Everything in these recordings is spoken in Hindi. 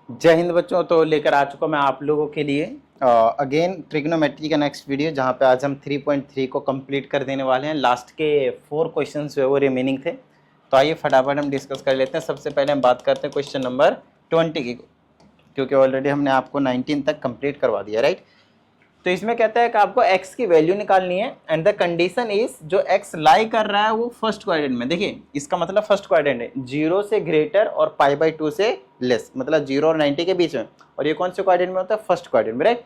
जय हिंद बच्चों। तो लेकर आ चुका मैं आप लोगों के लिए अगेन ट्रिग्नोमेट्री का नेक्स्ट वीडियो, जहां पे आज हम 3.3 को कंप्लीट कर देने वाले हैं। लास्ट के 4 क्वेश्चंस जो है वो रिमेनिंग थे, तो आइए फटाफट हम डिस्कस कर लेते हैं। सबसे पहले हम बात करते हैं क्वेश्चन नंबर 20 की, क्योंकि ऑलरेडी हमने आपको 19 तक कंप्लीट करवा दिया, राइट। तो इसमें कहता है कि आपको x की वैल्यू निकालनी है एंड द कंडीशन इज जो x लाई कर रहा है वो फर्स्ट क्वाड्रेंट में। देखिए इसका मतलब फर्स्ट क्वाड्रेंट है, 0 से ग्रेटर और π/2 से लेस, मतलब 0 और 90 के बीच में। और ये कौन से क्वाड्रेंट में होता है? फर्स्ट क्वाड्रेंट में, राइट।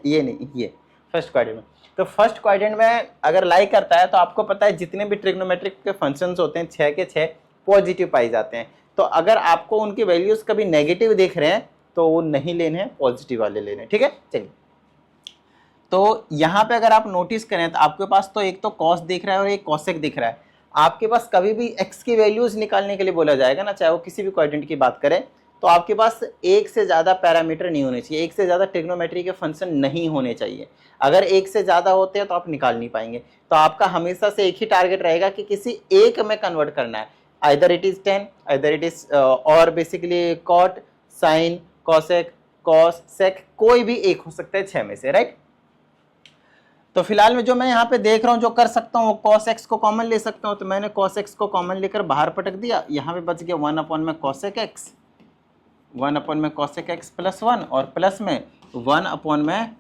ये नहीं, ये फर्स्ट क्वाड्रेंट में। तो फर्स्ट क्वाड्रेंट में अगर लाई करता है तो आपको पता है जितने भी ट्रिग्नोमेट्रिक के फंक्शंस होते हैं 6 के 6 पॉजिटिव पाई जाते हैं। तो अगर आपको उनकी वैल्यूज कभी नेगेटिव दिख रहे हैं तो वो नहीं लेने हैं, पॉजिटिव वाले लेने हैं, ठीक है। चलिए, तो यहाँ पे अगर आप नोटिस करें तो आपके पास तो एक तो कॉस दिख रहा है और एक कॉसेक दिख रहा है। आपके पास कभी भी x की वैल्यूज निकालने के लिए बोला जाएगा ना, चाहे वो किसी भी क्वाड्रेंट की बात करें, तो आपके पास एक से ज़्यादा पैरामीटर नहीं होने चाहिए, एक से ज़्यादा ट्रिग्नोमेट्री के फंक्शन नहीं होने चाहिए। अगर एक से ज़्यादा होते हैं तो आप निकाल नहीं पाएंगे। तो आपका हमेशा से एक ही टारगेट रहेगा कि किसी एक में कन्वर्ट करना है, either it is tan, either it is or basically cot, sine, cosec, cos, sec, कोई भी एक हो सकता है 6 में से, राइट। तो फिलहाल में जो मैं यहाँ पे देख रहा हूँ, जो कर सकता हूँ, cos x को कॉमन ले सकता हूँ। तो मैंने cos x को कॉमन लेकर बाहर पटक दिया, यहाँ पे बच गया 1 में cosec x, 1 में cosec x प्लस 1 और प्लस में 1 में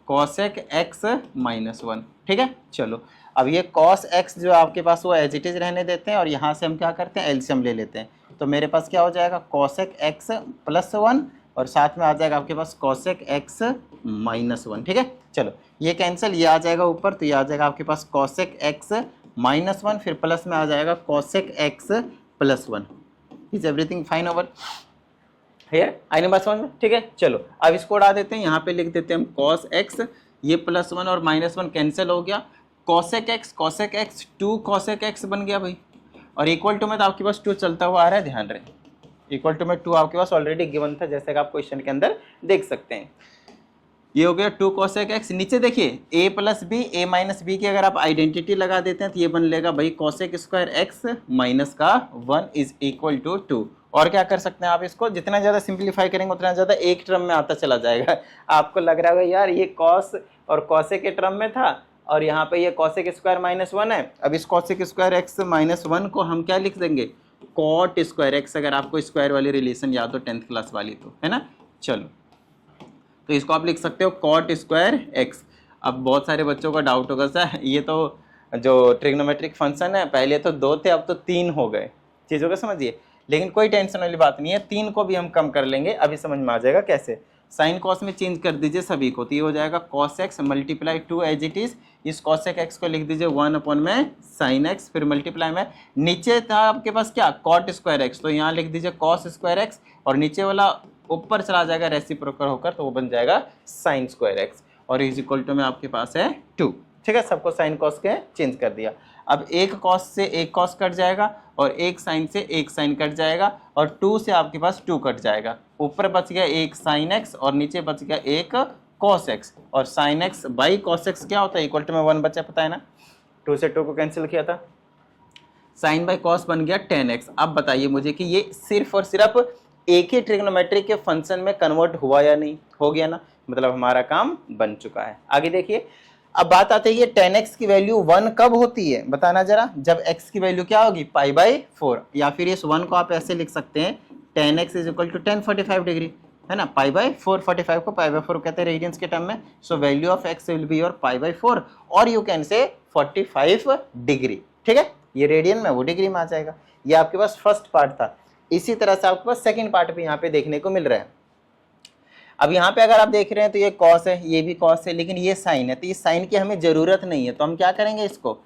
cosec x माइनस 1, ठीक है। चलो अब ये cos x जो आपके पास वो एज इट इज रहने देते हैं और यहाँ से हम क्या करते हैं, एलसीएम ले लेते हैं। तो मेरे पास क्या हो जाएगा, cosec x प्लस 1 और साथ में आ जाएगा आपके पास cosec x माइनस 1, ठीक है। चलो ये कैंसिल, ये आ जाएगा ऊपर, तो ये आ जाएगा आपके पास cosec x माइनस 1, फिर प्लस में आ जाएगा cosec x plus 1। Is everything fine over here? आईने बात समझ में? ठीक है। चलो अब इसको उड़ा देते हैं, यहाँ पे लिख देते हैं हम cos x, ये प्लस 1 और माइनस 1 कैंसिल हो गया, cosec x 2 cosec x बन गया भाई। और इक्वल टू में तो आपके पास 2 चलता हुआ आ रहा है, ध्यान रहे। इक्वल टू में 2 आपके पास ऑलरेडी गिवन था, जैसे कि आप क्वेश्चन के अंदर देख सकते हैं। ये हो गया 2 cosec x। नीचे देखिए a plus b, a minus b की अगर आप आइडेंटिटी लगा देते हैं तो ये बन लेगा भाई cosec स्क्वायर x माइनस का 1 इज इक्वल टू 2। और क्या कर सकते हैं आप, इसको जितना ज़्यादा सिंप्लीफाई करेंगे उतना ज़्यादा एक टर्म में आता चला जाएगा। आपको लग रहा होगा यार ये cos और cosec के टर्म में था और यहाँ पे ये cosec स्क्वायर माइनस 1 है। अब इस cosec स्क्वायर x माइनस 1 को हम क्या लिख देंगे, cot स्क्वायर x, अगर आपको स्क्वायर वाली रिलेशन याद हो 10th क्लास वाली, तो है ना। चलो तो इसको आप लिख सकते हो cot स्क्वायर x। अब बहुत सारे बच्चों का डाउट होगा सर ये तो जो ट्रिग्नोमेट्रिक फंक्शन है पहले तो 2 थे अब तो 3 हो गए, चीज़ों को समझिए। लेकिन कोई टेंशन वाली बात नहीं है, 3 को भी हम कम कर लेंगे, अभी समझ में आ जाएगा कैसे। साइन कॉस में चेंज कर दीजिए सभी को, तो ये हो जाएगा cos x multiply 2 as it is. इस cosec x को लिख दीजिए 1 में sin x, फिर मल्टीप्लाई में नीचे था आपके पास क्या, cot स्क्वायर x, तो यहाँ लिख दीजिए cos स्क्वायर x और नीचे वाला ऊपर चला जाएगा रेसिप्रोकल होकर, तो वो बन जाएगा sin स्क्वायर x और इज इक्वल टू में आपके पास है 2, ठीक है। सबको साइन कॉस के चेंज कर दिया। अब एक कॉस से एक कॉस कट जाएगा और एक साइन से एक साइन कट जाएगा और 2 से आपके पास 2 कट जाएगा। ऊपर बच गया एक साइन एक्स और नीचे बच गया एक कॉस एक्स, और sine x by cos x क्या होता है, इक्वल टू में 1 बचा, पता है ना। 2 से 2 को कैंसिल किया था, साइन बाई कॉस बन गया 10x। अब बताइए मुझे कि ये सिर्फ और सिर्फ एक ही ट्रिग्नोमेट्री के फंक्शन में कन्वर्ट हुआ या नहीं, हो गया ना, मतलब हमारा काम बन चुका है। आगे देखिए, अब बात आती है 10x की वैल्यू 1 कब होती है, बताना जरा। जब x की वैल्यू क्या होगी, π/4, या फिर इस 1 को आप ऐसे लिख सकते हैं 10x is equal to 1045 degree, है ना। π/4, 45 को π/4 कहते हैं रेडियंस के टर्म में। So value of x will be your π/4 or you can से 45 डिग्री, ठीक है। ये रेडियन में, वो डिग्री में आ जाएगा। ये आपके पास फर्स्ट पार्ट था। इसी तरह से आपके पास सेकंड पार्ट भी यहाँ पे देखने को मिल रहा है। अब यहाँ पे अगर आप देख रहे हैं तो ये कॉस है, ये भी कॉस है, लेकिन ये साइन है, तो ये साइन की हमें जरूरत नहीं है। तो हम क्या करेंगे, इसको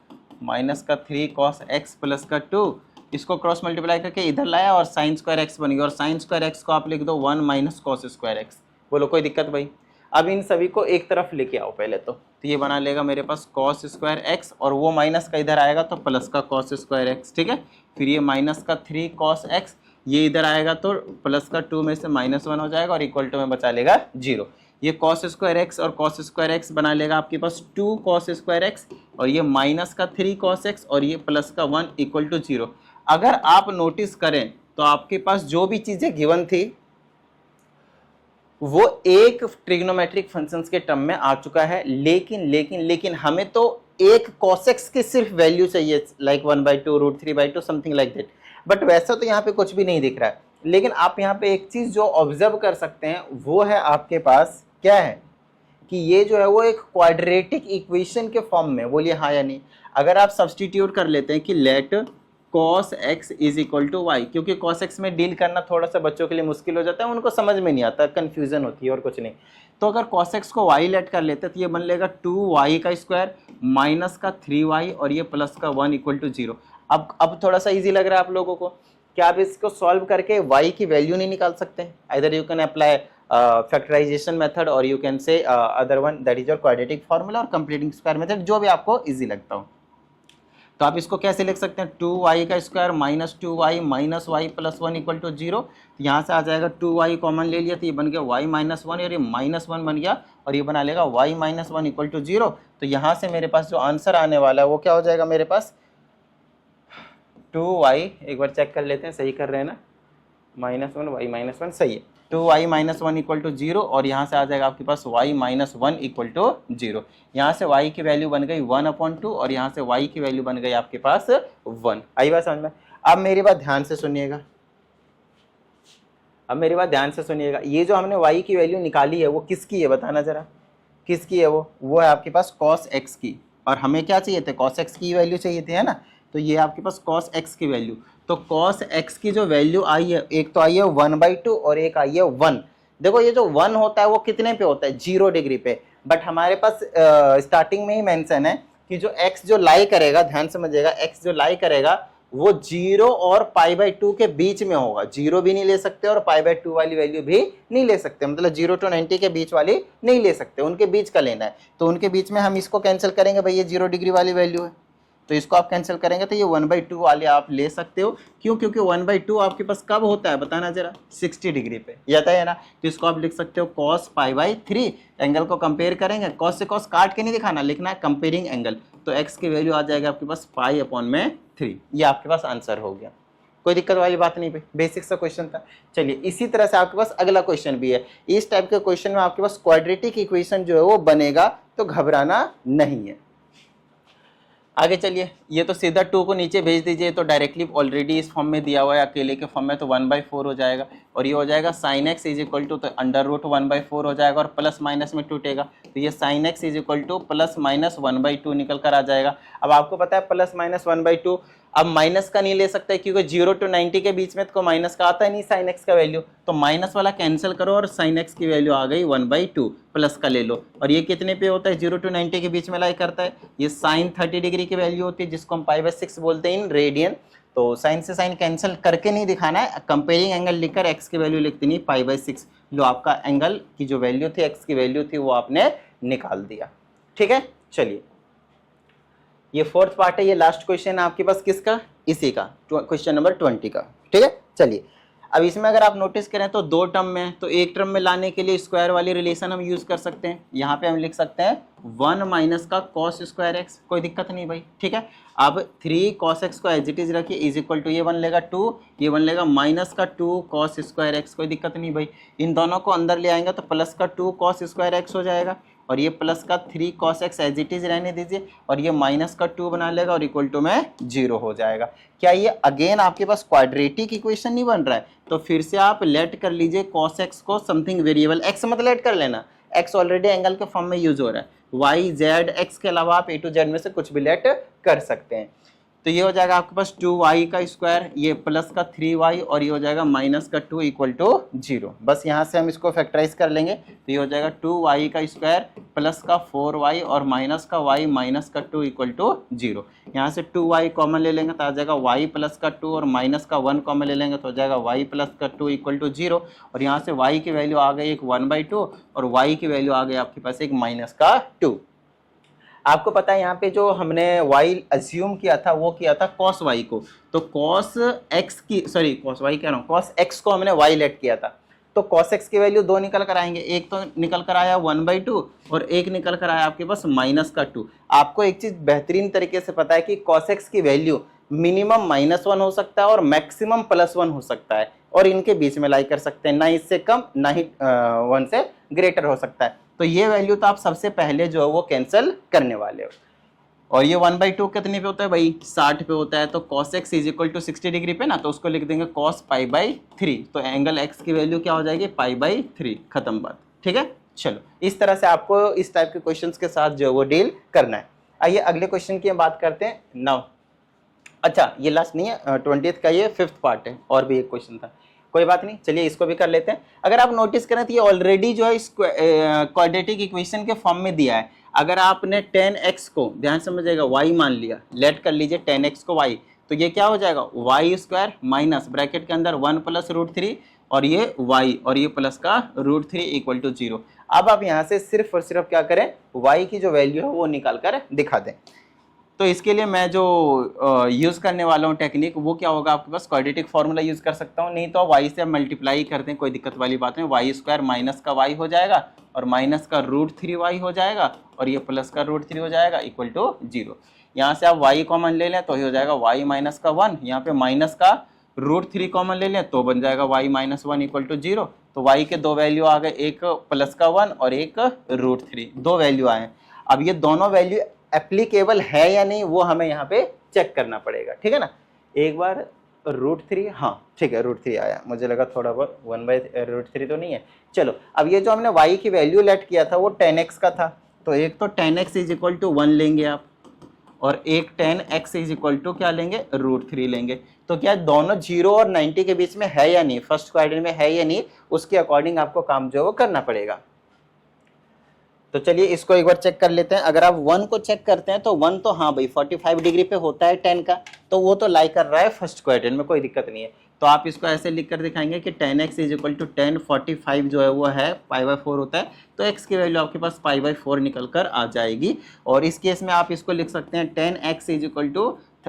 माइनस का 3 cos x प्लस का 2, इसको क्रॉस मल्टीप्लाई करके इधर लाया और साइन स्क्वायर x बन गया। और साइन स्क्वायर x को आप लिख दो 1 माइनस कॉस स्क्वायर x। बोलो कोई दिक्कत भाई। अब इन सभी को एक तरफ लेके आओ पहले तो ये बना लेगा मेरे पास cos स्क्वायर x और वो माइनस का इधर आएगा तो प्लस का cos स्क्वायर x, ठीक है। फिर ये माइनस का 3 cos x, ये इधर आएगा तो प्लस का 2 में से -1 हो जाएगा और इक्वल टू में बचा लेगा 0। ये cos स्क्वायर x और cos स्क्वायर x बना लेगा आपके पास 2 cos स्क्वायर x और ये माइनस का 3 cos x और ये प्लस का 1 इक्वल टू 0। अगर आप नोटिस करें तो आपके पास जो भी चीज़ें गिवन थी वो एक ट्रिग्नोमेट्रिक फंक्शंस के टर्म में आ चुका है, लेकिन हमें तो एक cos की सिर्फ वैल्यू चाहिए, like 1/2 √3/2 something like that. But वैसा तो यहाँ पे कुछ भी नहीं दिख रहा है। लेकिन आप यहाँ पे एक चीज जो ऑब्जर्व कर सकते हैं वो है आपके पास क्या है कि ये जो है वो एक क्वाड्रेटिक इक्वेशन के फॉर्म में, बोलिए हाँ या नहीं। अगर आप सब्सटीट्यूट कर लेते हैं कि let cos x is equal to y, क्योंकि cos x में डील करना थोड़ा सा बच्चों के लिए मुश्किल हो जाता है, उनको समझ में नहीं आता, कंफ्यूजन होती है और कुछ नहीं। तो अगर cos x को y लेट कर लेते हैं तो ये बन लेगा 2y² माइनस का 3y और ये प्लस का 1 इक्वल टू 0। अब थोड़ा सा इजी लग रहा है आप लोगों को। क्या आप इसको सॉल्व करके y की वैल्यू नहीं निकाल सकते? Either you can apply factorisation method or you can say other one that is your quadratic formula or completing square method, जो भी आपको इजी लगता हो। तो आप इसको कैसे लिख सकते हैं? 2y² minus 2y minus y plus 1 equal to 0। यहाँ से आ जाएगा 2y कॉमन ले लिया तो ये बन गया y माइनस 1 और ये माइनस 1 बन गया और ये बना लेगा y माइनस 1 इक्वल टू 0। तो यहाँ से मेरे पास जो आंसर आने वाला है वो क्या हो जाएगा मेरे पास? 2y, एक बार चेक कर लेते हैं सही कर रहे हैं ना, -1 y माइनस 1 सही है। 2y माइनस 1 इक्वल टू 0 और यहाँ से आ जाएगा आपके पास y माइनस 1 इक्वल टू 0। यहाँ से y की वैल्यू बन गई 1/2 और यहाँ से y की वैल्यू बन गई आपके पास 1। आई बात समझ में? अब मेरी बात ध्यान से सुनिएगा, ये जो हमने y की वैल्यू निकाली है वो किसकी है बताना जरा, किसकी है? वो है आपके पास cos x की, और हमें क्या चाहिए थे? cos x की वैल्यू चाहिए थी, है ना। तो ये आपके पास cos x की वैल्यू, तो cos x की जो वैल्यू आई है, एक तो आई है 1/2 और एक आई है 1। देखो ये जो 1 होता है वो कितने पे होता है? 0 डिग्री पे। बट हमारे पास स्टार्टिंग में ही मेंशन है कि जो x जो लाई करेगा, ध्यान समझिएगा, x जो लाई करेगा वो 0 और π/2 के बीच में होगा। 0 भी नहीं ले सकते और π/2 वाली वैल्यू भी नहीं ले सकते, मतलब 0 to 90 के बीच वाली नहीं ले सकते, उनके बीच का लेना है। तो उनके बीच में हम इसको कैंसिल करेंगे, भाई ये 0 डिग्री वाली वैल्यू है तो इसको आप कैंसिल करेंगे तो ये 1/2 वाले आप ले सकते हो। क्यों? क्योंकि 1/2 आपके पास कब होता है बताना जरा? 60 डिग्री पे, याद है ना। तो इसको आप लिख सकते हो cos π/3। एंगल को कंपेयर करेंगे, cos से cos काट के नहीं दिखाना, लिखना है कंपेयरिंग एंगल। तो x की वैल्यू आ जाएगा आपके पास π/3। ये आपके पास आंसर हो गया, कोई दिक्कत वाली बात नहीं भाई, बेसिक सा क्वेश्चन था। चलिए इसी तरह से आपके पास अगला क्वेश्चन भी है। इस टाइप के क्वेश्चन में आपके पास क्वाड्रेटिक इक्वेशन जो है वो बनेगा, तो घबराना नहीं है। आगे चलिए, ये तो सीधा 2 को नीचे भेज दीजिए, तो डायरेक्टली ऑलरेडी इस फॉर्म में दिया हुआ है, अकेले के फॉर्म में, तो 1/4 हो जाएगा और ये हो जाएगा sin x is equal to, तो √1/4 हो जाएगा और प्लस माइनस में टूटेगा, तो ये sin x is equal two plus minus 1/2 निकल कर आ जाएगा। अब आपको पता है प्लस माइनस 1/2, अब माइनस का नहीं ले सकते क्योंकि 0 to 90 के बीच में तो माइनस का आता है नहीं sin x का वैल्यू, तो माइनस वाला कैंसिल करो और sin x की वैल्यू आ गई 1/2, प्लस का ले लो। और ये कितने पे होता है? 0 to 90 के बीच में लाई करता है। ये sin 30 डिग्री की वैल्यू होती है जिसको हम π/6 बोलते हैं इन रेडियन। तो साइन से साइन कैंसिल करके नहीं दिखाना है, कंपेयरिंग एंगल लिखकर x की वैल्यू लिख देनी π/6। लो आपका एंगल की जो वैल्यू थी, x की वैल्यू थी, वो आपने निकाल दिया। ठीक है, चलिए ये फोर्थ पार्ट है, ये लास्ट क्वेश्चन है आपके पास किसका? इसी का, क्वेश्चन नंबर 20 का। ठीक है, चलिए अब इसमें अगर आप नोटिस करें तो 2 टर्म में, तो एक टर्म में लाने के लिए स्क्वायर वाली रिलेशन हम यूज कर सकते हैं। यहाँ पे हम लिख सकते हैं 1 माइनस का cos स्क्वायर एक्स, कोई दिक्कत नहीं भाई। ठीक है, अब 3 cos x को एज इट इज रखिए, इज इक्वल टू ये बन लेगा 2, ये बन लेगा माइनस का 2 cos स्क्वायर एक्स, कोई दिक्कत नहीं भाई। इन दोनों को अंदर ले आएंगे तो प्लस का 2 cos स्क्वायर एक्स हो जाएगा और ये प्लस का 3 cos x as it is रहने दीजिए और ये माइनस का 2 बना लेगा और इक्वल टू में 0 हो जाएगा। क्या ये अगेन आपके पास क्वाड्रेटिक इक्वेशन नहीं बन रहा है? तो फिर से आप लेट कर लीजिए cos x को समथिंग वेरिएबल x मत लेट कर लेना, x ऑलरेडी एंगल के फॉर्म में यूज हो रहा है। y z x के अलावा आप a to z में से कुछ भी लेट कर सकते हैं। तो ये हो जाएगा आपके पास 2y का स्क्वायर, ये प्लस का 3y और ये हो जाएगा माइनस का 2 इक्वल टू 0। बस यहाँ से हम इसको फैक्टराइज कर लेंगे तो ये हो जाएगा 2y का स्क्वायर प्लस का 4y और माइनस का y माइनस का 2 इक्वल टू 0। यहाँ से 2y कॉमन ले लेंगे तो आ जाएगा y प्लस का 2 और माइनस का 1 कॉमन ले लेंगे तो हो जाएगा y प्लस का 2 इक्वल टू 0। और यहाँ से y की वैल्यू आ गई एक 1/2 और y की वैल्यू आ गई आपके पास एक माइनस का 2। आपको पता है यहाँ पे जो हमने y अज्यूम किया था वो किया था cos y को, तो cos x की cos y कह रहा हूँ, cos x को हमने y लेट किया था। तो cos x की वैल्यू 2 निकल कर आएंगे, एक तो निकल कर आया 1/2 और एक निकल कर आया आपके पास माइनस का 2। आपको एक चीज बेहतरीन तरीके से पता है कि cos x की वैल्यू मिनिमम -1 हो सकता है और मैक्सिमम +1 हो सकता है। और इनके बीच में लाई कर सकते हैं, ना इससे कम ना ही 1 से ग्रेटर हो सकता है। तो ये वैल्यू तो आप सबसे पहले जो है वो कैंसिल करने वाले हो। और ये 1/2 कितने पे होता है भाई, 60 पे होता है। तो cos x is equal to 60 degree पे ना, तो उसको लिख देंगे cos π/3। तो एंगल x की वैल्यू क्या हो जाएगी, π/3, खत्म बात। ठीक है, चलो इस तरह से आपको इस टाइप के क्वेश्चंस के साथ जो है वो डील करना है। आइए अगले क्वेश्चन की हम बात करते हैं नाउ। अच्छा ये लास्ट नहीं है, 20th का ये 5th पार्ट है, और भी एक क्वेश्चन था, कोई बात नहीं, चलिए इसको भी कर लेते हैं। अगर आप नोटिस करें तो ये ऑलरेडी जो है इस क्वाड्रेटिक इक्वेशन के फॉर्म में दिया है। अगर आपने 10x को ध्यान समझिएगा y मान लिया, लेट कर लीजिए 10x को y, तो ये क्या हो जाएगा y² माइनस ब्रैकेट के अंदर 1 + √3 और ये y और ये प्लस का √3 इक्वल टू 0। अब आप यहाँ से सिर्फ और सिर्फ क्या करें, y की जो वैल्यू है वो निकाल कर दिखा दें। तो इसके लिए मैं जो यूज़ करने वाला हूँ टेक्निक, वो क्या होगा, आपके पास क्वाड्रेटिक फार्मूला यूज़ कर सकता हूँ, नहीं तो y से मल्टीप्लाई करते हैं, कोई दिक्कत वाली बात नहीं। y² माइनस का y हो जाएगा और माइनस का √3y हो जाएगा और ये प्लस का √3 हो जाएगा इक्वल टू 0। यहाँ से आप y कॉमन ले लें तो ये हो जाएगा y माइनस का 1, यहाँ पे माइनस का √3 कॉमन ले लें तो बन जाएगा y माइनस 1 इक्वल टू 0। तो y के दो वैल्यू आ गए, एक प्लस का 1 और एक √3, दो वैल्यू आए। अब ये दोनों वैल्यू एप्लीकेबल है या नहीं वो हमें यहाँ पे चेक करना पड़ेगा, ठीक है ना। एक बार √3, हाँ ठीक है √3 आया, मुझे लगा थोड़ा बहुत 1/√3 तो नहीं है। चलो अब ये जो हमने y की वैल्यू लेट किया था वो 10x का था, तो एक तो 10x इज इक्वल टू 1 लेंगे आप, और एक 10x इज इक्वल टू क्या लेंगे, √3 लेंगे। तो क्या दोनों 0 और 90 के बीच में है या नहीं, फर्स्ट क्वाड्रेंट में है या नहीं, उसके अकॉर्डिंग आपको काम जो है वो करना पड़ेगा। तो चलिए इसको एक बार चेक कर लेते हैं। अगर आप 1 को चेक करते हैं तो 1 तो हाँ भाई 45 डिग्री पे होता है 10 का, तो वो तो लाई कर रहा है फर्स्ट क्वाड्रेंट में, कोई दिक्कत नहीं है। तो आप इसको ऐसे लिख कर दिखाएंगे कि 10x इज इक्वल टू 10, 45 जो है वो है π/4 होता है, तो x की वैल्यू आपके पास π/4 निकल कर आ जाएगी। और इस केस में आप इसको लिख सकते हैं 10x is equal to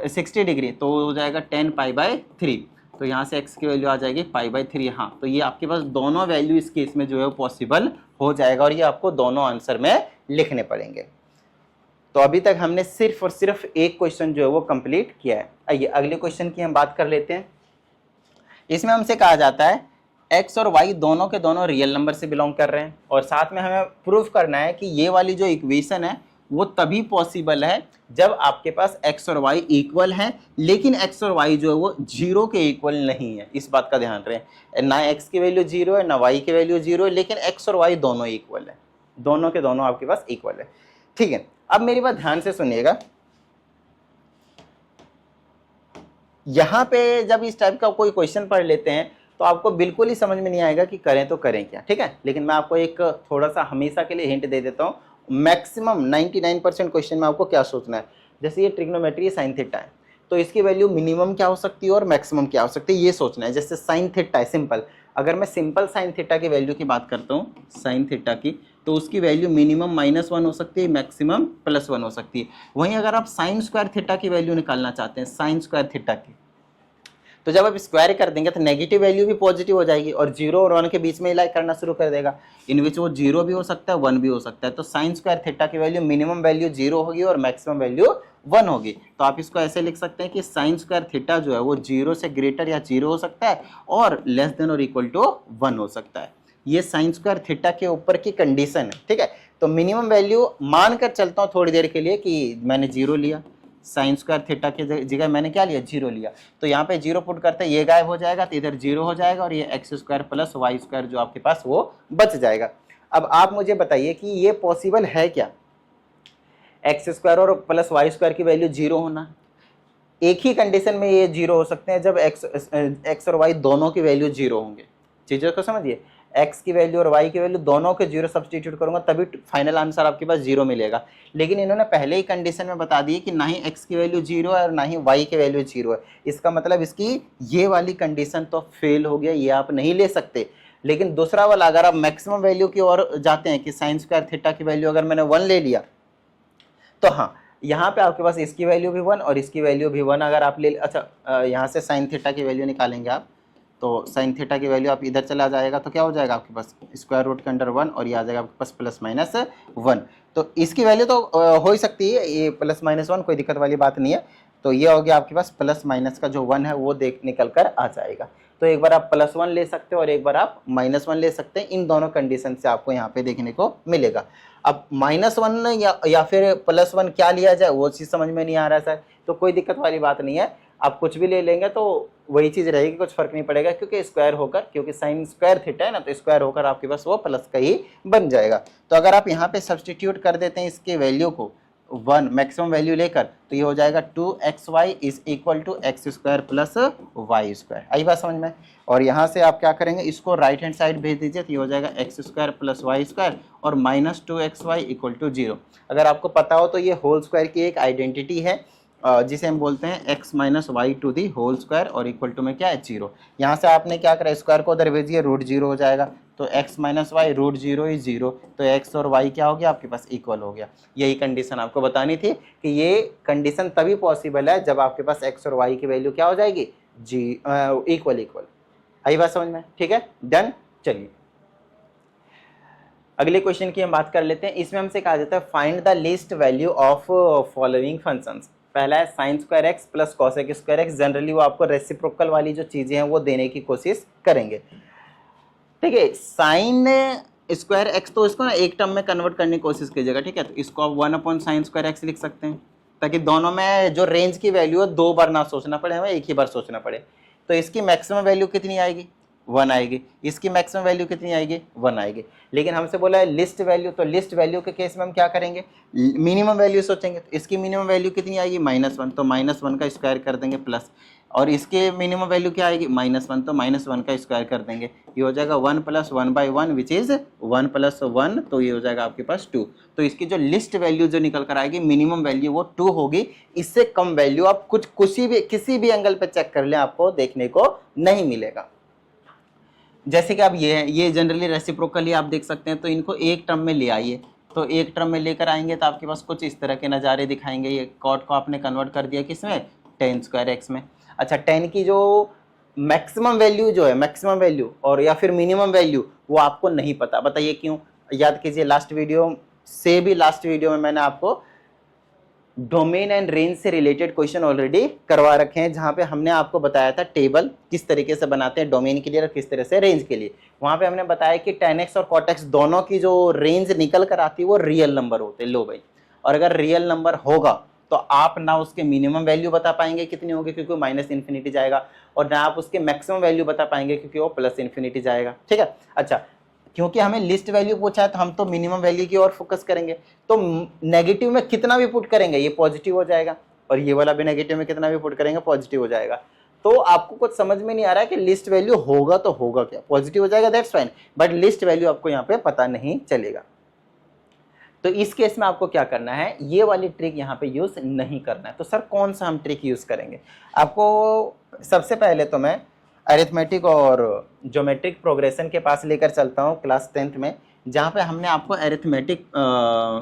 60 degree, तो हो जाएगा 10 π/3, तो यहाँ से x की वैल्यू आ जाएगी π/3। हाँ तो ये आपके पास दोनों वैल्यू इस केस में जो है पॉसिबल हो जाएगा, और ये आपको दोनों आंसर में लिखने पड़ेंगे। तो अभी तक हमने सिर्फ और सिर्फ एक क्वेश्चन जो है वो कंप्लीट किया है। आइए अगले क्वेश्चन की हम बात कर लेते हैं। इसमें हमसे कहा जाता है x और y दोनों के दोनों रियल नंबर से बिलोंग कर रहे हैं, और साथ में हमें प्रूफ करना है कि ये वाली जो इक्वेशन है वो तभी पॉसिबल है जब आपके पास x और y इक्वल हैं, लेकिन x और y जो है वो 0 के इक्वल नहीं है। इस बात का ध्यान रखें, ना x की वैल्यू 0 है ना y की वैल्यू 0 है, लेकिन x और y दोनों इक्वल है, दोनों के दोनों आपके पास इक्वल है। ठीक है, अब मेरी बात ध्यान से सुनिएगा। यहाँ पे जब इस टाइप का कोई क्वेश्चन पढ़ लेते हैं तो आपको बिल्कुल ही समझ में नहीं आएगा कि करें तो करें क्या, ठीक है। लेकिन मैं आपको एक थोड़ा सा हमेशा के लिए हिंट दे देता हूँ। मैक्सिमम 99% क्वेश्चन में आपको क्या सोचना है, जैसे ये ट्रिग्नोमेट्री साइन थीटा है, तो इसकी वैल्यू मिनिमम क्या हो सकती है और मैक्सिमम क्या हो सकती है, ये सोचना है। जैसे साइन थीटा है सिंपल, अगर मैं सिंपल साइन थीटा की वैल्यू की बात करता हूँ, साइन थीटा की, तो उसकी वैल्यू मिनिमम -1 हो सकती है, मैक्सिमम +1 हो सकती है। वहीं अगर आप साइन स्क्वायर थीटा की वैल्यू निकालना चाहते हैं, साइन स्क्वायर थीटा की, तो जब आप स्क्वायर कर देंगे तो नेगेटिव वैल्यू भी पॉजिटिव हो जाएगी और 0 और 1 के बीच में लाइक करना शुरू कर देगा, इन विच वो 0 भी हो सकता है 1 भी हो सकता है। तो साइन स्क्वायर थीटा की वैल्यू मिनिमम वैल्यू 0 होगी और मैक्सिमम वैल्यू 1 होगी। तो आप इसको ऐसे लिख सकते हैं कि साइन स्क्वायर थीटा जो है वो 0 से ग्रेटर या 0 हो सकता है और लेस देन और इक्वल टू 1 हो सकता है। ये साइन स्क्वायर थीटा के ऊपर की कंडीशन है, ठीक है। तो मिनिमम वैल्यू मान कर चलता हूँ थोड़ी देर के लिए कि मैंने 0 लिया, साइन स्क्वायर थीटा की जगह मैंने क्या लिया, 0 लिया, तो यहाँ पे 0 पुट करते हैं, ये गायब हो जाएगा, तो इधर 0 हो जाएगा और ये x² + y² जो आपके पास वो बच जाएगा। अब आप मुझे बताइए कि ये पॉसिबल है क्या, x² और प्लस y² की वैल्यू 0 होना। एक ही कंडीशन में ये 0 हो सकते हैं, जब x और y दोनों की वैल्यू 0 होंगे। चीज़ों को समझिए, x की वैल्यू और y की वैल्यू दोनों के 0 सब्सटीट्यूट करूंगा तभी फाइनल आंसर आपके पास 0 मिलेगा। लेकिन इन्होंने पहले ही कंडीशन में बता दी कि ना ही x की वैल्यू 0 है और ना ही y की वैल्यू 0 है। इसका मतलब इसकी ये वाली कंडीशन तो फेल हो गया, ये आप नहीं ले सकते। लेकिन दूसरा वाला, अगर आप मैक्सिमम वैल्यू की ओर जाते हैं कि साइन स्क्वायर थीटा की वैल्यू अगर मैंने 1 ले लिया, तो हाँ यहाँ पे आपके पास इसकी वैल्यू भी 1 और इसकी वैल्यू भी 1 अगर आप ले, अच्छा यहाँ से साइन थीटा की वैल्यू निकालेंगे आप, तो साइन थीटा की वैल्यू आप इधर चला जाएगा तो क्या हो जाएगा आपके पास स्क्वायर रूट के अंडर 1 और ये आ जाएगा आपके पास +-1। तो इसकी वैल्यू तो हो ही सकती है, ये +-1 कोई दिक्कत वाली बात नहीं है। तो ये हो गया आपके पास प्लस माइनस का जो 1 है वो देख निकल कर आ जाएगा। तो एक बार आप +1 ले सकते हो और एक बार आप -1 ले सकते हैं। इन दोनों कंडीशन से आपको यहाँ पे देखने को मिलेगा। अब -1 या फिर +1 क्या लिया जाए वो चीज़ समझ में नहीं आ रहा है सर, तो कोई दिक्कत वाली बात नहीं है, आप कुछ भी ले लेंगे तो वही चीज़ रहेगी, कुछ फर्क नहीं पड़ेगा, क्योंकि स्क्वायर होकर, क्योंकि साइन स्क्वायर थीटा है ना, तो स्क्वायर होकर आपके पास वो प्लस का ही बन जाएगा। तो अगर आप यहाँ पे सब्सटीट्यूट कर देते हैं इसके वैल्यू को 1 मैक्सिमम वैल्यू लेकर, तो ये हो जाएगा 2xy is equal to x² plus y²। आई बात समझ में। और यहाँ से आप क्या करेंगे, इसको राइट हैंड साइड भेज दीजिए, तो ये हो जाएगा x² प्लस y² और -2xy इक्वल टू 0। अगर आपको पता हो तो ये होल स्क्वायर की एक आइडेंटिटी है जिसे हम बोलते हैं x minus y to the whole square और इक्वल टू में क्या है 0। यहाँ से आपने क्या करा, स्क्वायर को उधर भेजिए, √0 हो जाएगा, तो x माइनस वाई √0 इज 0, तो x और y क्या हो गया आपके पास, इक्वल हो गया। यही कंडीशन आपको बतानी थी कि ये कंडीशन तभी पॉसिबल है जब आपके पास x और y की वैल्यू क्या हो जाएगी, इक्वल। आई बात समझ में, ठीक है, डन। चलिए अगले क्वेश्चन की हम बात कर लेते हैं। इसमें हमसे कहा जाता है find the least value of following functions. पहला है sin² x plus cos²x। Generally वो आपको रेसिप्रोकल वाली जो चीजें हैं वो देने की कोशिश करेंगे। ठीक है, sin²x तो इसको ना एक टर्म में कन्वर्ट करने की कोशिश कीजिएगा, ठीक है। तो इसको आप 1/sin² लिख सकते हैं, ताकि दोनों में जो रेंज की वैल्यू है 2 बार ना सोचना पड़े, हमें एक ही बार सोचना पड़े। तो इसकी मैक्सिमम वैल्यू कितनी आएगी, 1 आएगी। इसकी मैक्सिमम वैल्यू कितनी आएगी, 1 आएगी। लेकिन हमसे बोला है लिस्ट वैल्यू, तो लिस्ट वैल्यू के केस में हम क्या करेंगे, मिनिमम वैल्यू सोचेंगे। तो इसकी मिनिमम वैल्यू कितनी आएगी, -1, तो -1 का स्क्वायर कर देंगे प्लस, और इसके मिनिमम वैल्यू क्या आएगी, -1, तो -1 का स्क्वायर कर देंगे। ये हो जाएगा 1 + 1/1 विच इज 1 + 1, तो ये हो जाएगा आपके पास 2। तो इसकी जो लिस्ट वैल्यू जो निकल कर आएगी, मिनिमम वैल्यू वो 2 होगी। इससे कम वैल्यू आप किसी भी एंगल पे चेक कर लें, आपको देखने को नहीं मिलेगा। जैसे कि अब ये जनरली रेसिप्रोकली आप देख सकते हैं, तो इनको एक टर्म में ले आइए। तो एक टर्म में लेकर आएंगे तो आपके पास कुछ इस तरह के नज़ारे दिखाएंगे। ये कॉट को आपने कन्वर्ट कर दिया किसमें, tan²x में। अच्छा, tan की जो मैक्सिमम वैल्यू जो है, मैक्सिमम वैल्यू और या फिर मिनिमम वैल्यू, वो आपको नहीं पता। बताइए क्यों। याद कीजिए लास्ट वीडियो में मैंने आपको डोमेन एंड रेंज से रिलेटेड क्वेश्चन ऑलरेडी करवा रखे हैं, जहां पे हमने आपको बताया था टेबल किस तरीके से बनाते हैं डोमेन के लिए और किस तरह से रेंज के लिए। वहां पे हमने बताया कि tan x और cot x दोनों की जो रेंज निकल कर आती है वो रियल नंबर होते हैं। लो भाई, और अगर रियल नंबर होगा तो आप ना उसके मिनिमम वैल्यू बता पाएंगे कितनी होगी, क्योंकि वो -∞ जाएगा, और ना आप उसके मैक्सिमम वैल्यू बता पाएंगे क्योंकि वो +∞ जाएगा। ठीक है। अच्छा, क्योंकि हमें लिस्ट वैल्यू पूछा है तो हम तो मिनिमम वैल्यू की ओर फोकस करेंगे। तो नेगेटिव में कितना भी पुट करेंगे ये पॉजिटिव हो जाएगा, और ये वाला भी नेगेटिव में कितना भी पुट करेंगे पॉजिटिव हो जाएगा। तो आपको कुछ समझ में नहीं आ रहा है कि लिस्ट वैल्यू होगा तो होगा क्या, पॉजिटिव हो जाएगा, that's fine, but least value आपको यहाँ पे पता नहीं चलेगा। तो इस केस में आपको क्या करना है, ये वाली ट्रिक यहाँ पे यूज नहीं करना है। तो सर कौन सा हम ट्रिक यूज करेंगे, आपको सबसे पहले तो मैं अरिथमेटिक और ज्योमेट्रिक प्रोग्रेशन के पास लेकर चलता हूँ क्लास 10th में, जहाँ पे हमने आपको अरिथमेटिक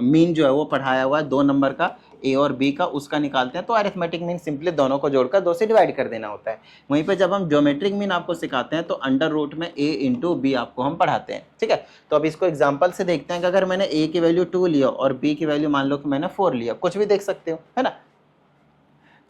मीन जो है वो पढ़ाया हुआ है 2 नंबर का, ए और बी का, उसका निकालते हैं। तो अरिथमेटिक मीन सिंपली दोनों को जोड़कर 2 से डिवाइड कर देना होता है। वहीं पे जब हम ज्योमेट्रिक मीन आपको सिखाते हैं तो अंडर रूट में a इंटू बी आपको हम पढ़ाते हैं। ठीक है। तो अब इसको एग्जाम्पल से देखते हैं कि अगर मैंने a की वैल्यू 2 लिया और b की वैल्यू मान लो कि मैंने 4 लिया, कुछ भी देख सकते हो, है ना।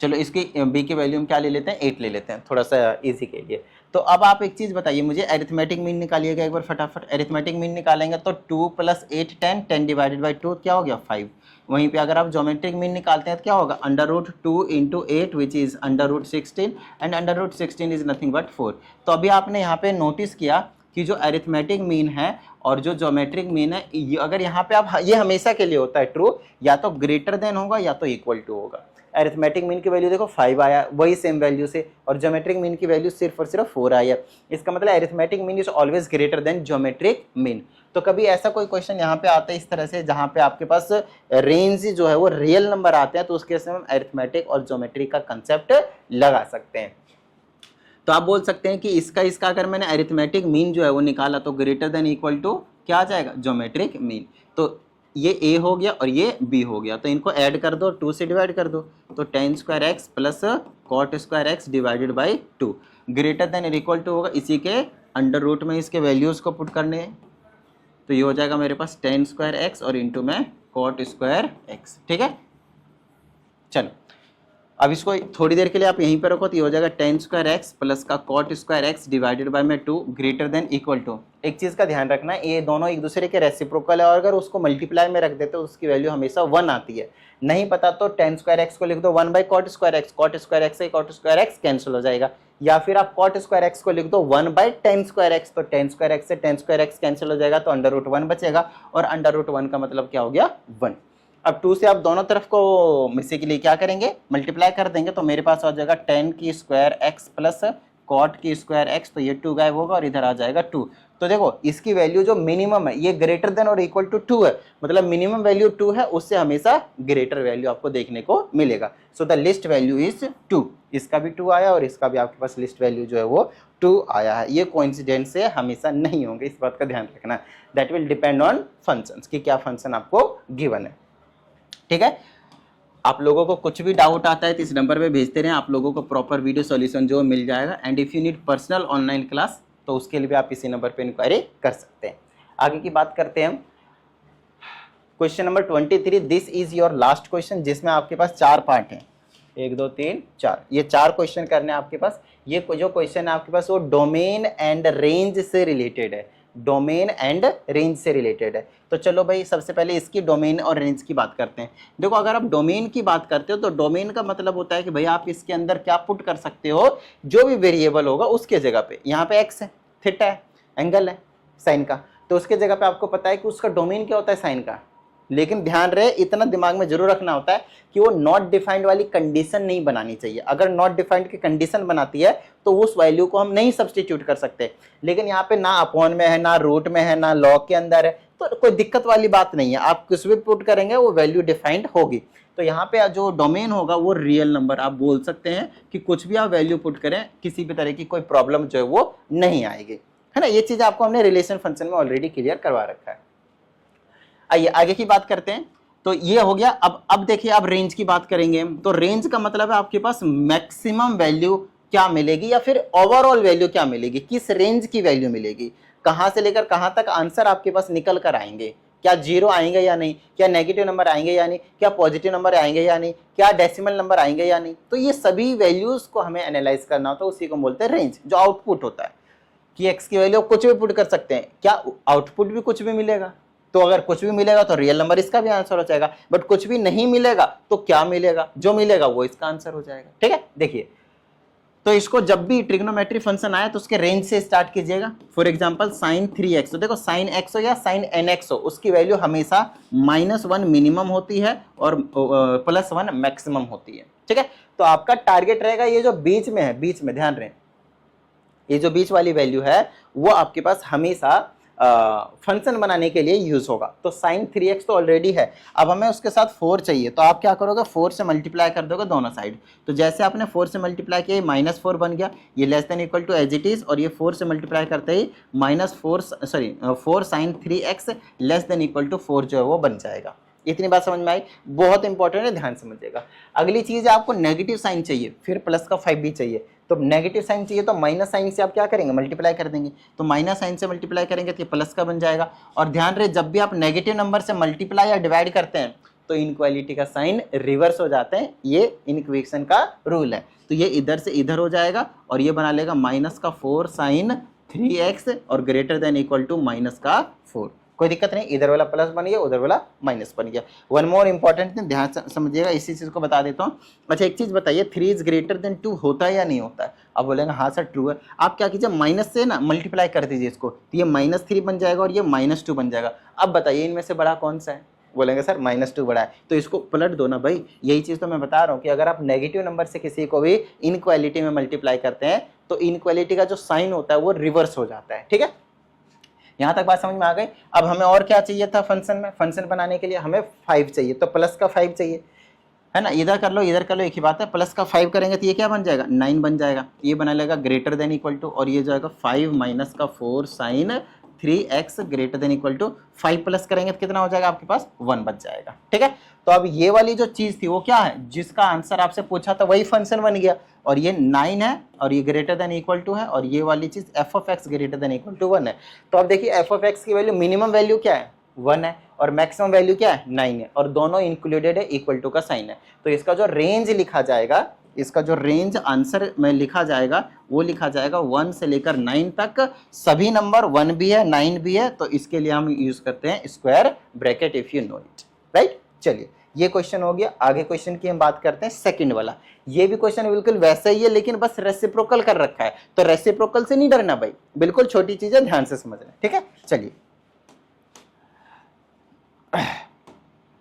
चलो इसकी b की वैल्यू हम क्या ले लेते हैं, 8 ले लेते हैं, थोड़ा सा इजी के लिए। तो अब आप एक चीज़ बताइए मुझे, अरिथमेटिक मीन निकालिएगा एक बार फटाफट। अरिथमेटिक मीन निकालेंगे तो 2 + 8 10, 10 डिवाइडेड बाई 2 क्या हो गया 5। वहीं पे अगर आप ज्योमेट्रिक मीन निकालते हैं तो क्या होगा, √2 × 8 which is √16, and √16 is nothing but 4। तो अभी आपने यहाँ पे नोटिस किया कि जो अरिथमेटिक मीन है और जो ज्योमेट्रिक मीन है, अगर यहाँ पे आप, ये हमेशा के लिए होता है ट्रू, या तो ग्रेटर देन होगा या तो इक्वल टू होगा। अरिथमेटिक मीन की वैल्यू देखो 5 आया, वही सेम वैल्यू से, और ज्योमेट्रिक मीन की वैल्यू सिर्फ और सिर्फ 4 आया। इसका मतलब arithmetic mean is always greater than geometric mean. तो कभी ऐसा कोई क्वेश्चन यहाँ पे आता है इस तरह से, जहाँ पे आपके पास रेंज जो है वो रियल नंबर आते हैं, तो उसके समय हम अरिथमेटिक और ज्योमेट्रिक का कंसेप्ट लगा सकते हैं। तो आप बोल सकते हैं कि इसका अगर मैंने अरिथमेटिक मीन जो है वो निकाला तो ग्रेटर देन इक्वल टू क्या आ जाएगा, ज्योमेट्रिक मीन। तो ये a हो गया और ये b हो गया, तो इनको ऐड कर दो, 2 से डिवाइड कर दो, तो tan² x प्लस cot² x divided by 2 greater than equal to होगा, इसी के अंडर रूट में इसके वैल्यूज़ को पुट करने हैं। तो ये हो जाएगा मेरे पास tan² x और इंटू में cot² x। ठीक है। चलो अब इसको थोड़ी देर के लिए आप यहीं पर रखो, तो ये हो जाएगा tan स्क्वायर एक्स प्लस का cot square x divided by में 2 ग्रेटर देन इक्वल टू। एक चीज़ का ध्यान रखना, ये दोनों एक दूसरे के रेसिप्रोकल है, और अगर उसको मल्टीप्लाई में रख देते हो उसकी वैल्यू हमेशा 1 आती है। नहीं पता तो tan स्क्वायर एक्स को लिख दो 1 by cot square x, cot square x से cot स्क्वायर एक्स कैंसिल हो जाएगा, या फिर आप cot स्क्वायर एक्स को लिख दो 1 बाई tan स्क्वायर एक्स, तो tan स्क्वायर एक्स से tan स्क्वायर एक्स कैंसिल हो जाएगा, तो अंडर रूट 1 बचेगा, और अंडर रूट 1 का मतलब क्या हो गया 1। अब 2 से आप दोनों तरफ को मिसे के लिए क्या करेंगे, मल्टीप्लाई कर देंगे, तो मेरे पास आ जाएगा tan की स्क्वायर एक्स प्लस cot की स्क्वायर एक्स, तो ये 2 गायब होगा और इधर आ जाएगा 2। तो देखो इसकी वैल्यू जो मिनिमम है ये ग्रेटर देन और इक्वल टू 2 है, मतलब मिनिमम वैल्यू 2 है, उससे हमेशा ग्रेटर वैल्यू आपको देखने को मिलेगा। So the least value is 2। इसका भी 2 आया और इसका भी आपके पास लिस्ट वैल्यू जो है वो 2 आया है। ये कोइंसिडेंस से हमेशा नहीं होंगे, इस बात का ध्यान रखना। That will depend on functions कि क्या फंक्शन आपको गिवन है। ठीक है, आप लोगों को कुछ भी डाउट आता है तो इस नंबर पे भेजते रहें, आप लोगों को प्रॉपर वीडियो सॉल्यूशन जो मिल जाएगा। And if you need personal online class तो उसके लिए भी आप इसी नंबर पे इंक्वायरी कर सकते हैं। आगे की बात करते हैं हम। Question number 23, this is your last question, जिसमें आपके पास 4 पार्ट हैं, 1 2 3 4, ये 4 क्वेश्चन करने हैं आपके पास। ये जो क्वेश्चन है आपके पास वो डोमेन एंड रेंज से रिलेटेड है, डोमेन एंड रेंज से रिलेटेड है। तो चलो भाई सबसे पहले इसकी डोमेन और रेंज की बात करते हैं। देखो अगर आप डोमेन की बात करते हो तो डोमेन का मतलब होता है कि भाई आप इसके अंदर क्या पुट कर सकते हो, जो भी वेरिएबल होगा उसके जगह पे, यहाँ पे एक्स है, थीटा है, एंगल है साइन का, तो उसके जगह पे आपको पता है कि उसका डोमेन क्या होता है साइन का। लेकिन ध्यान रहे, इतना दिमाग में जरूर रखना होता है कि वो नॉट डिफाइंड वाली कंडीशन नहीं बनानी चाहिए। अगर नॉट डिफाइंड की कंडीशन बनाती है तो उस वैल्यू को हम नहीं सब्स्टिट्यूट कर सकते। लेकिन यहाँ पे ना अपॉन में है, ना रूट में है, ना लॉग के अंदर है, तो कोई दिक्कत वाली बात नहीं है। आप कुछ भी पुट करेंगे वो वैल्यू डिफाइंड होगी। तो यहाँ पे जो डोमेन होगा वो रियल नंबर आप बोल सकते हैं कि कुछ भी आप वैल्यू पुट करें, किसी भी तरह की कोई प्रॉब्लम जो है वो नहीं आएगी, है ना। ये चीज आपको हमने रिलेशन फंक्शन में ऑलरेडी क्लियर करवा रखा है। आइए आगे की बात करते हैं। तो ये हो गया। अब देखिए, अब रेंज की बात करेंगे। तो रेंज का मतलब है आपके पास मैक्सिमम वैल्यू क्या मिलेगी या फिर ओवरऑल वैल्यू क्या मिलेगी, किस रेंज की वैल्यू मिलेगी, कहां से लेकर कहां तक आंसर आपके पास निकल कर आएंगे, क्या 0 आएंगे या नहीं, क्या नेगेटिव नंबर आएंगे या नहीं, क्या पॉजिटिव नंबर आएंगे या नहीं, क्या डेसिमल नंबर आएंगे या नहीं। तो ये सभी वैल्यूज को हमें एनालाइज करना होता है, उसी को बोलते हैं रेंज। जो आउटपुट होता है कि एक्स की वैल्यू कुछ भी पुट कर सकते हैं, क्या आउटपुट भी कुछ भी मिलेगा। तो अगर कुछ भी मिलेगा तो रियल नंबर इसका भी आंसर हो जाएगा, बट कुछ भी नहीं मिलेगा तो क्या मिलेगा, जो मिलेगा वो इसका आंसर हो जाएगा। ठीक है, देखिए तो इसको जब भी ट्रिग्नोमेट्री फंक्शन आए तो उसके रेंज से स्टार्ट कीजिएगा। फॉर एग्जांपल sin 3x, तो देखो sin x हो या sin nx हो, उसकी वैल्यू हमेशा -1 मिनिमम होती है और +1 मैक्सिमम होती है। ठीक है, तो आपका टारगेट रहेगा ये जो बीच में है, बीच में ध्यान रहे, ये जो बीच वाली वैल्यू है वो आपके पास हमेशा फंक्शन बनाने के लिए यूज होगा। तो sin 3x तो ऑलरेडी है, अब हमें उसके साथ 4 चाहिए, तो आप क्या करोगे, 4 से मल्टीप्लाई कर दोगे दोनों साइड। तो जैसे आपने 4 से मल्टीप्लाई किया, -4 बन गया, ये less than equal to as it is, और ये 4 से मल्टीप्लाई करते ही -4 sin 3x less than equal to 4 जो है वो बन जाएगा। इतनी बात समझ में आई, बहुत इंपॉर्टेंट है, ध्यान समझिएगा। अगली चीज है आपको नेगेटिव साइन चाहिए, फिर प्लस का 5 भी चाहिए। तो नेगेटिव साइन चाहिए तो माइनस साइन से आप क्या करेंगे, मल्टीप्लाई कर देंगे। तो माइनस साइन से मल्टीप्लाई करेंगे तो ये प्लस का बन जाएगा। और ध्यान रहे, जब भी आप नेगेटिव नंबर से मल्टीप्लाई या डिवाइड करते हैं तो इनक्वालिटी का साइन रिवर्स हो जाते हैं, ये इनक्वेशन का रूल है। तो ये इधर से इधर हो जाएगा और ये बना लेगा -4 sin 3x और ग्रेटर देन इक्वल टू -4। कोई दिक्कत नहीं, इधर वाला प्लस बन गया, उधर वाला माइनस बन गया। वन मोर इंपॉर्टेंट है, ध्यान समझिएगा, इसी चीज को बता देता हूँ। अच्छा एक चीज बताइए, 3 इज ग्रेटर देन 2 होता है या नहीं होता है। आप बोलेंगे हाँ सर ट्रू है। आप क्या कीजिए, माइनस से ना मल्टीप्लाई कर दीजिए इसको, तो ये -3 बन जाएगा और ये -2 बन जाएगा। अब बताइए इनमें से बड़ा कौन सा है, बोलेंगे सर -2 बड़ा है, तो इसको पलट दो ना भाई। यही चीज तो मैं बता रहा हूँ कि अगर आप नेगेटिव नंबर से किसी को भी इनक्वालिटी में मल्टीप्लाई करते हैं तो इनक्वालिटी का जो साइन होता है वो रिवर्स हो जाता है। ठीक है, यहाँ तक बात समझ में आ गई। अब हमें और क्या चाहिए था फंक्शन में, फंक्शन बनाने के लिए हमें 5 चाहिए, तो प्लस का 5 चाहिए, है ना। इधर कर लो इधर कर लो, एक ही बात है। प्लस का 5 करेंगे तो ये क्या बन जाएगा, 9 बन जाएगा। ये बना लेगा ग्रेटर देन इक्वल टू, और ये जाएगा 5 माइनस का 4 sin 3x greater than equal to 5 plus करेंगे तो कितना हो जाएगा आपके पास, 1 बच जाएगा। ठीक है, तो अब ये वाली जो चीज थी वो क्या है, जिसका आंसर आपसे पूछा था वही फंक्शन बन गया, और ये 9 है और ये ग्रेटर देन इक्वल टू है, और ये वाली चीज f(x) greater than equal to 1 है। तो अब देखिए f(x) की वैल्यू, मिनिमम वैल्यू क्या है, 1 है और मैक्सिमम वैल्यू क्या है 9 है और दोनों इंक्लूडेड है, इक्वल टू का साइन है। तो इसका जो रेंज लिखा जाएगा, इसका जो रेंज आंसर में लिखा जाएगा वो लिखा जाएगा 1 से लेकर 9 तक, सभी नंबर 1 भी है 9 भी है, तो इसके लिए हम यूज करते हैं square bracket if you know it, right. चलिए ये क्वेश्चन हो गया। आगे क्वेश्चन की हम बात करते हैं सेकंड वाला। ये भी क्वेश्चन बिल्कुल वैसा ही है लेकिन बस रेसिप्रोकल कर रखा है, तो रेसिप्रोकल से नहीं डरना भाई, बिल्कुल छोटी चीज है, ध्यान से समझना, ठीक है। चलिए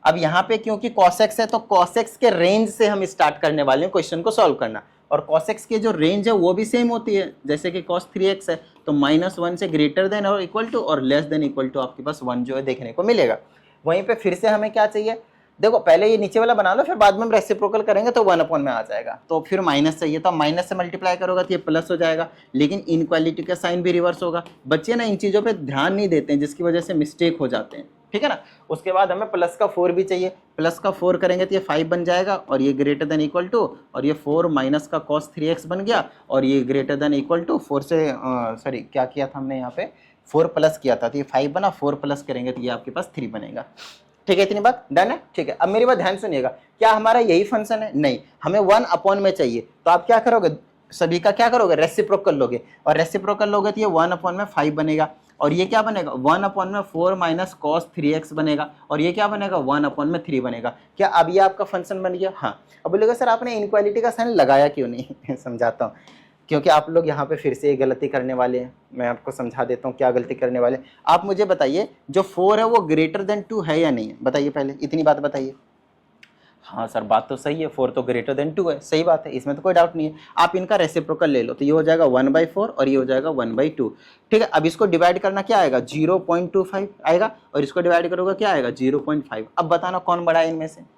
अब यहाँ पे क्योंकि cos x है तो cos x के रेंज से हम स्टार्ट करने वाले हैं क्वेश्चन को सॉल्व करना, और cos x की जो रेंज है वो भी सेम होती है, जैसे कि cos 3x है तो -1 से ग्रेटर देन और इक्वल टू और लेस देन इक्वल टू आपके पास 1 जो है देखने को मिलेगा। वहीं पे फिर से हमें क्या चाहिए, देखो पहले ये नीचे वाला बना लो, फिर बाद में हम रेसिप्रोकल करेंगे तो 1 में आ जाएगा, तो फिर माइनस चाहिए तो माइनस से मल्टीप्लाई करोगे तो ये प्लस हो जाएगा, लेकिन इनक्वालिटी का साइन भी रिवर्स होगा। बच्चे ना इन चीज़ों पे ध्यान नहीं देते हैं जिसकी वजह से मिस्टेक हो जाते हैं, ठीक है ना। उसके बाद हमें प्लस का 4 भी चाहिए, प्लस का 4 करेंगे तो ये 5 बन जाएगा और ये ग्रेटर देन इक्वल टू, और ये 4 माइनस का cos 3x बन गया और ये ग्रेटर देन इक्वल टू 4 से सॉरी क्या किया था हमने यहाँ पे 4 प्लस किया था तो ये 5 बना, 4 प्लस करेंगे तो ये आपके पास 3 बनेगा, ठीक है। इतनी बात डन है, ठीक है। अब मेरी बात ध्यान सुनिएगा, क्या हमारा यही फंक्शन है, नहीं, हमें 1 में चाहिए, तो आप क्या करोगे, सभी का क्या करोगे, रेसिप्रोकल लोगे, और रेसिप्रोकल लोगे तो ये 1/5 बनेगा, और ये क्या बनेगा 1/4 माइनस cos 3x बनेगा, और ये क्या बनेगा 1/3 बनेगा। क्या अब ये आपका फंक्शन बन गया? हाँ। अब बोलेगा सर आपने इनक्वालिटी का साइन लगाया क्यों नहीं समझाता हूँ, क्योंकि आप लोग यहाँ पे फिर से एक गलती करने वाले हैं, मैं आपको समझा देता हूँ क्या गलती करने वाले। आप मुझे बताइए जो 4 है वो ग्रेटर देन 2 है या नहीं है, बताइए पहले इतनी बात बताइए। हाँ सर बात तो सही है, 4 तो ग्रेटर देन 2 है, सही बात है, इसमें तो कोई डाउट नहीं है। आप इनका रेसिप्रोकल ले लो तो ये हो जाएगा 1/4 और ये हो जाएगा 1/2, ठीक है। अब इसको डिवाइड करना क्या आएगा 0.25 आएगा, और इसको डिवाइड करोगे क्या आएगा 0.5। अब बताना कौन बड़ा है इनमें से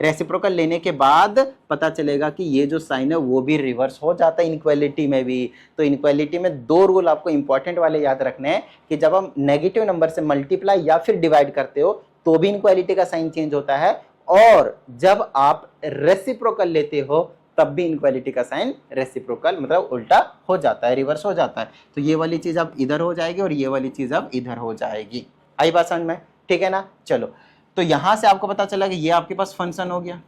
रेसिप्रोकल लेने के बाद पता चलेगा कि ये जो साइन है वो भी रिवर्स हो जाता है इनक्वालिटी में भी। तो इनक्वालिटी में 2 रूल आपको इंपॉर्टेंट वाले याद रखने हैं कि जब हम नेगेटिव नंबर से मल्टीप्लाई या फिर डिवाइड करते हो तो भी इनक्वालिटी का साइन चेंज होता है, और जब आप रेसिप्रोकल लेते हो तब भी इनक्वालिटी का साइन रेसिप्रोकल मतलब उल्टा हो जाता है, रिवर्स हो जाता है। तो ये वाली चीज अब इधर हो जाएगी और ये वाली चीज अब इधर हो जाएगी। आई बात समझ में, ठीक है ना। चलो तो यहां से आपको पता चला कि ये आपके पास फंक्शन हो गया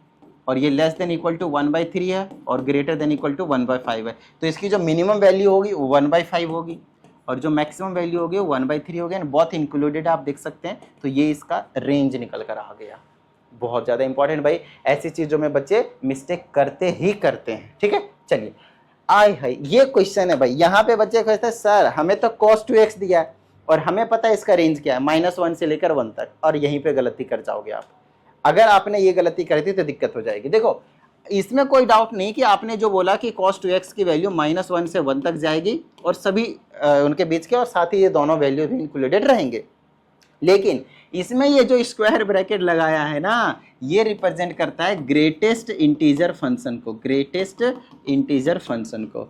और ये लेस देन इक्वल टू 1/3 है और ग्रेटर देन इक्वल टू 1/5 है, तो इसकी जो मिनिमम वैल्यू होगी वो 1/5 होगी और जो मैक्सिमम वैल्यू होगी वो 1/3 होगी, बहुत इंक्लूडेड आप देख सकते हैं। तो ये इसका रेंज निकल कर आ गया। बहुत ज़्यादा इंपॉर्टेंट भाई, ऐसी चीज़ों में बच्चे मिस्टेक करते ही करते हैं, ठीक है। चलिए आए है ये क्वेश्चन है भाई, यहाँ पे बच्चे कहते हैं सर हमें तो cos 2x दिया है और हमें पता है इसका रेंज क्या है -1 से लेकर 1 तक, और यहीं पे गलती कर जाओगे आप। अगर आपने ये गलती करी थी तो दिक्कत हो जाएगी। देखो इसमें कोई डाउट नहीं कि आपने जो बोला कि cos 2x की वैल्यू -1 से 1 तक जाएगी और सभी उनके बीच के, और साथ ही ये दोनों वैल्यू भी इंक्लूडेड रहेंगे, लेकिन इसमें ये जो स्क्वायर ब्रैकेट लगाया है ना ये रिप्रेजेंट करता है ग्रेटेस्ट इंटीजर फंक्शन को, ग्रेटेस्ट इंटीजर फंक्शन को,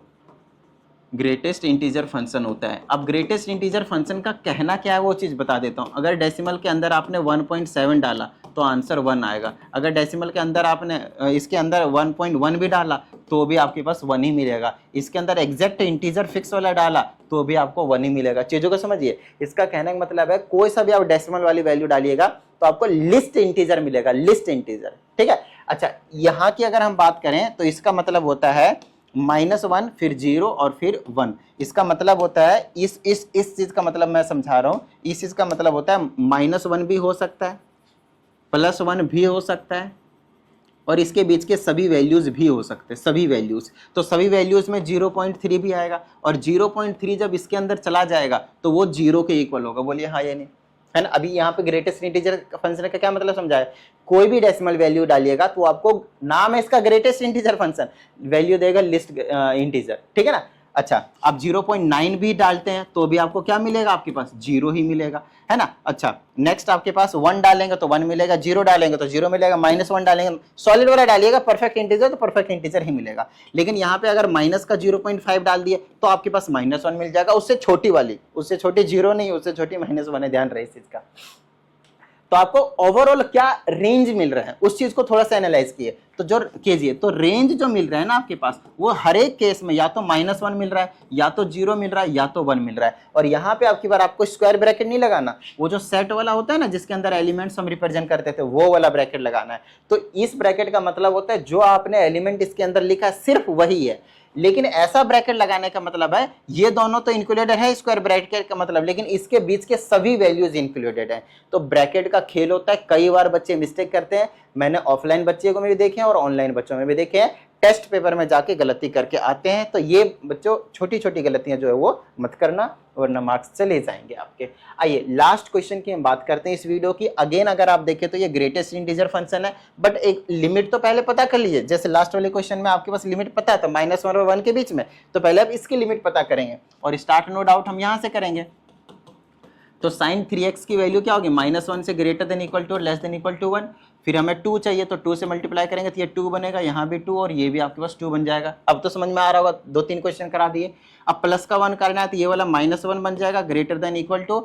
ग्रेटेस्ट इंटीजर फंक्शन होता है। अब ग्रेटेस्ट इंटीजर फंक्शन का कहना क्या है वो चीज़ बता देता हूँ। अगर डेसिमल के अंदर आपने 1.7 डाला तो आंसर 1 आएगा, अगर डेसिमल के अंदर आपने इसके अंदर 1.1 भी डाला तो भी आपके पास 1 ही मिलेगा, इसके अंदर एग्जैक्ट इंटीजर फिक्स वाला डाला तो भी आपको 1 ही मिलेगा। चीज़ों को समझिए, इसका कहने का मतलब है कोई सा भी आप डेसिमल वाली वैल्यू डालिएगा तो आपको लिस्ट इंटीजर मिलेगा, लिस्ट इंटीजर, ठीक है। अच्छा यहाँ की अगर हम बात करें तो इसका मतलब होता है -1 फिर 0 और फिर 1, इसका मतलब होता है इस चीज का मतलब मैं समझा रहा हूं, इस चीज का मतलब होता है -1 भी हो सकता है, +1 भी हो सकता है, और इसके बीच के सभी वैल्यूज भी हो सकते हैं, सभी वैल्यूज। तो सभी वैल्यूज में 0.3 भी आएगा, और 0.3 जब इसके अंदर चला जाएगा तो वो 0 के इक्वल होगा। बोलिए हाँ या नहीं, है ना। अभी यहाँ पे ग्रेटेस्ट इंटीजर फंक्शन का क्या मतलब समझाया, कोई भी डेसिमल वैल्यू डालिएगा तो आपको, नाम है इसका ग्रेटेस्ट इंटीजर फंक्शन, वैल्यू देगा लिस्ट इंटीजर, ठीक है ना। अच्छा आप 0.9 भी डालते हैं तो भी आपको क्या मिलेगा, आपके पास 0 ही मिलेगा, है ना। अच्छा नेक्स्ट आपके पास 1 डालेंगे तो 1 मिलेगा, 0 डालेंगे तो 0 मिलेगा, -1 डालेंगे, सॉलिड वाला डालिएगा परफेक्ट इंटीजर तो परफेक्ट इंटीजर ही मिलेगा। लेकिन यहाँ पे अगर माइनस का 0.5 डाल दिए तो आपके पास -1 मिल जाएगा, उससे छोटी वाली, उससे छोटी 0 नहीं, उससे छोटी -1 है, ध्यान रहे इस चीज का। तो तो आपको ओवरऑल क्या रेंज मिल रहा है उस चीज को थोड़ा सा एनालाइज किए तो जो कीजिए, तो रेंज जो मिल रहा है ना आपके पास, वो हर एक केस में या तो -1 मिल रहा है, या तो 0 मिल रहा है, या तो 1 मिल रहा है। और यहाँ पे आपकी बार आपको स्क्वायर ब्रैकेट नहीं लगाना, वो जो सेट वाला होता है ना जिसके अंदर एलिमेंट्स हम रिप्रेजेंट करते थे, वो वाला ब्रैकेट लगाना है। तो इस ब्रैकेट का मतलब होता है जो आपने एलिमेंट इसके अंदर लिखा है सिर्फ वही है, लेकिन ऐसा ब्रैकेट लगाने का मतलब है ये दोनों तो इंक्लूडेड है स्क्वायर ब्रैकेट का मतलब, लेकिन इसके बीच के सभी वैल्यूज इंक्लूडेड हैं। तो ब्रैकेट का खेल होता है, कई बार बच्चे मिस्टेक करते हैं, मैंने ऑफलाइन बच्चे को में भी देखे हैं और ऑनलाइन बच्चों में भी देखे हैं, टेस्ट पेपर में जाके गलती करके आते हैं। तो ये बच्चों छोटी छोटी गलतियां जो है वो मत करना, वरना मार्क्स चले जाएंगे आपके। आइए लास्ट क्वेश्चन की हम बात करते हैं इस वीडियो की। अगेन अगर आप देखें तो ये ग्रेटेस्ट इंटीजर फंक्शन है, बट एक लिमिट तो पहले पता कर लीजिए। जैसे लास्ट वाले क्वेश्चन में आपके पास लिमिट पता था -1 और 1 के बीच में, तो पहले आप इसकी लिमिट पता करेंगे और स्टार्ट नो डाउट हम यहां से करेंगे। तो sin 3x की वैल्यू क्या होगी, -1 से ग्रेटर देन इक्वल टू और लेस देन इक्वल टू 1। फिर हमें 2 चाहिए तो 2 से मल्टीप्लाई करेंगे तो ये 2 बनेगा, यहाँ भी 2 और ये भी आपके पास 2 बन जाएगा। अब तो समझ में आ रहा होगा, 2-3 क्वेश्चन करा दिए। अब प्लस का 1 करना है तो ये वाला -1 बन जाएगा, greater than equal to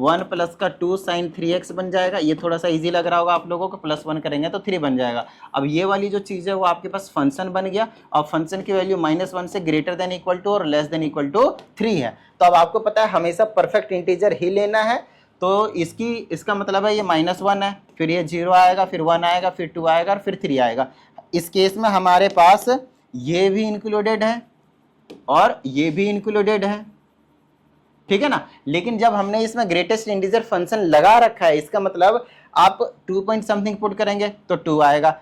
1 plus का 2 sin 3x बन जाएगा। ये थोड़ा सा इजी लग रहा होगा आप लोगों को, +1 करेंगे तो 3 बन जाएगा। अब ये वाली जो चीज़ है वो आपके पास फंक्शन बन गया और फंक्शन की वैल्यू -1 से ग्रेटर देन इक्वल टू और लेस देन इक्वल टू 3 है। तो अब आपको पता है हमेशा परफेक्ट इंटीजर ही लेना है। तो इसका मतलब है ये -1 है, फिर ये 0 आएगा, फिर 1 आएगा, फिर 2 आएगा और फिर 3 आएगा। इस केस में हमारे पास ये भी इंक्लूडेड है और ये भी इंक्लूडेड है, ठीक है ना। लेकिन जब हमने इसमें ग्रेटेस्ट इंटीजर फंक्शन लगा रखा है, इसका मतलब आप 2 पॉइंट समथिंग पुट करेंगे तो 2 आएगा,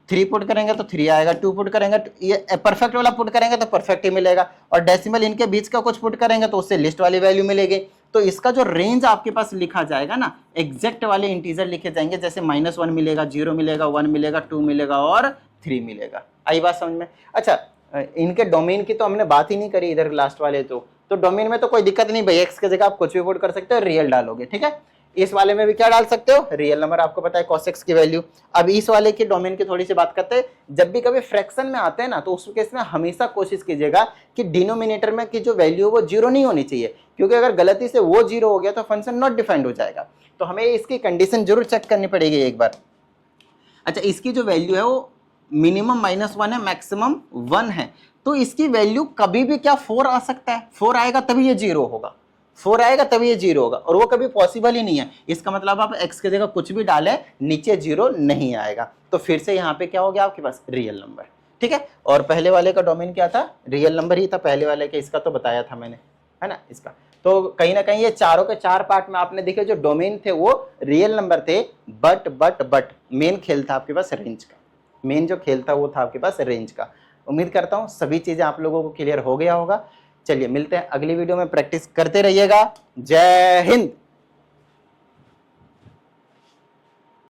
3 पुट करेंगे तो 3 आएगा, 2 पुट करेंगे ये परफेक्ट वाला पुट करेंगे तो परफेक्ट ही मिलेगा, और डेसिमल इनके बीच का कुछ पुट करेंगे तो उससे लिस्ट वाली वैल्यू मिलेगी। तो इसका जो रेंज आपके पास लिखा जाएगा ना, एग्जैक्ट वाले इंटीजर लिखे जाएंगे, जैसे -1 मिलेगा, 0 मिलेगा, 1 मिलेगा, 2 मिलेगा और 3 मिलेगा। आई बात समझ में। अच्छा, इनके डोमेन की तो हमने बात ही नहीं करी इधर लास्ट वाले। तो डोमेन में तो कोई दिक्कत नहीं भाई, एक्स की जगह आप कुछ भी पुट कर सकते हो, रियल डालोगे, ठीक है। इस वाले में भी क्या डाल सकते हो, रियल नंबर, आपको पता है cos x की वैल्यू। अब इस वाले के डोमेन की थोड़ी सी बात करते हैं। जब भी कभी फ्रैक्शन में आते हैं ना, तो उस केस में हमेशा कोशिश कीजिएगा कि डिनोमिनेटर में की जो वैल्यू वो 0 नहीं होनी चाहिए, क्योंकि अगर गलती से वो 0 हो गया तो फंक्शन नॉट डिफाइंड हो जाएगा। तो हमें इसकी कंडीशन जरूर चेक करनी पड़ेगी एक बार। अच्छा, इसकी जो वैल्यू है वो मिनिमम -1 है, मैक्सिमम 1 है, तो इसकी वैल्यू कभी भी क्या 4 आ सकता है, 4 आएगा तभी ये 0 होगा, 4 आएगा तभी ये 0 होगा, और वो कभी पॉसिबल ही नहीं है। इसका मतलब आप x की जगह कुछ भी डालें, नीचे 0 नहीं आएगा। तो फिर से यहाँ पे क्या हो गया आपके पास, रियल नंबर, ठीक है। और पहले वाले का डोमेन क्या था, रियल नंबर ही था पहले वाले के, इसका तो बताया था मैंने, है ना इसका। तो कहीं ना कहीं ये चारों के 4 पार्ट में आपने देखे जो डोमेन थे वो रियल नंबर थे, बट मेन खेल था आपके पास रेंज का। मेन जो खेल था वो था आपके पास रेंज का। उम्मीद करता हूँ सभी चीजें आप लोगों को क्लियर हो गया होगा। चलिए मिलते हैं अगली वीडियो में, प्रैक्टिस करते रहिएगा। जय हिंद।